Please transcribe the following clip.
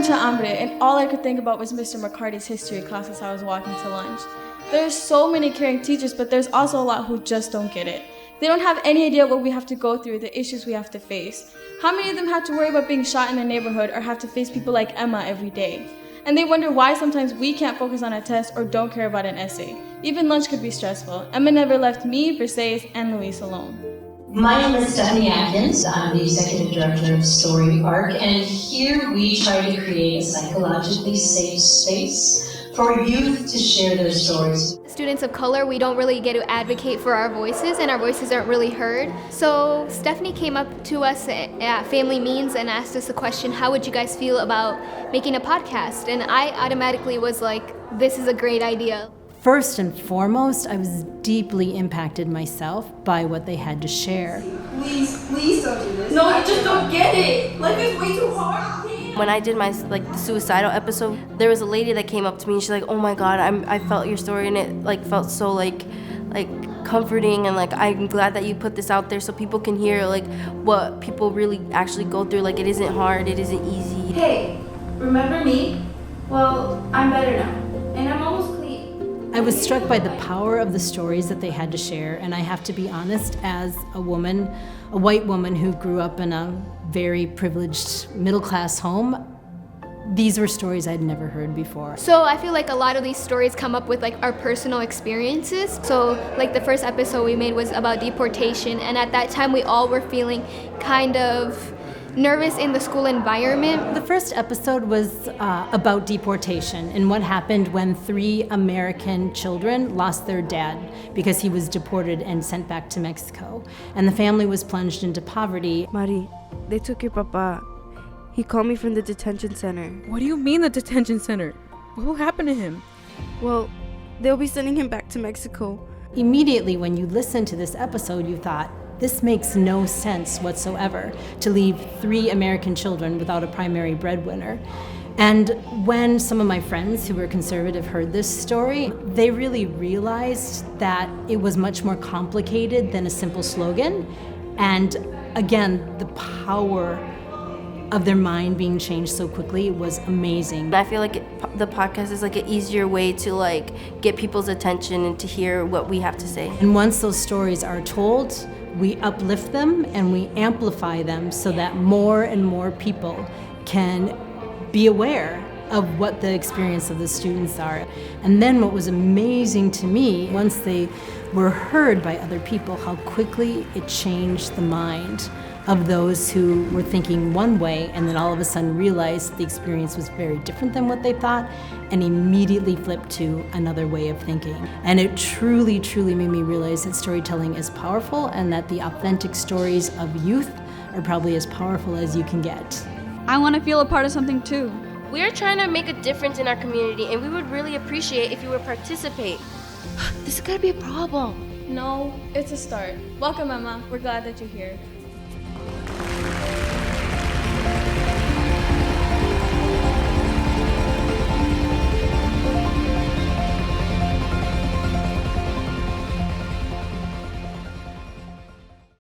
mucha hambre, and all I could think about was Mr. McCarty's history class as I was walking to lunch. There's so many caring teachers, but there's also a lot who just don't get it. They don't have any idea what we have to go through, the issues we have to face. How many of them have to worry about being shot in the neighborhood or have to face people like Emma every day? And they wonder why sometimes we can't focus on a test or don't care about an essay. Even lunch could be stressful. Emma never left me, Versailles, and Luis alone. My name is Stephanie Atkins. I'm the Executive Director of StoryArk, and here we try to create a psychologically safe space for youth to share their stories. Students of color, we don't really get to advocate for our voices, and our voices aren't really heard. So Stephanie came up to us at Family Means and asked us the question, how would you guys feel about making a podcast? And I automatically was like, this is a great idea. First and foremost, I was deeply impacted myself by what they had to share. Please don't do this. No, you just don't get it. Life is way too hard. When I did my the suicidal episode, there was a lady that came up to me and she's like, "Oh my God, I felt your story and it felt so like comforting, and I'm glad that you put this out there so people can hear what people really actually go through. It isn't hard, it isn't easy." Hey, remember me? Well, I'm better now, and I'm almost clean. I was struck by the power of the stories that they had to share, and I have to be honest, as a woman, a white woman who grew up in a very privileged middle-class home, these were stories I'd never heard before. So I feel like a lot of these stories come up with our personal experiences. So the first episode we made was about deportation, and at that time we all were feeling kind of nervous in the school environment. The first episode was about deportation and what happened when 3 American children lost their dad because he was deported and sent back to Mexico. And the family was plunged into poverty. Mari, they took your papa. He called me from the detention center. What do you mean the detention center? What will happen to him? Well, they'll be sending him back to Mexico. Immediately when you listened to this episode, you thought, this makes no sense whatsoever, to leave 3 American children without a primary breadwinner. And when some of my friends who were conservative heard this story, they really realized that it was much more complicated than a simple slogan. And again, the power of their mind being changed so quickly was amazing. I feel like the podcast is an easier way to get people's attention and to hear what we have to say. And once those stories are told, we uplift them and we amplify them so that more and more people can be aware of what the experience of the students are. And then what was amazing to me, once they were heard by other people, how quickly it changed the mind of those who were thinking one way and then all of a sudden realized the experience was very different than what they thought and immediately flipped to another way of thinking. And it truly, truly made me realize that storytelling is powerful and that the authentic stories of youth are probably as powerful as you can get. I want to feel a part of something too. We are trying to make a difference in our community, and we would really appreciate if you would participate. This is gonna be a problem. No, it's a start. Welcome, Emma. We're glad that you're here.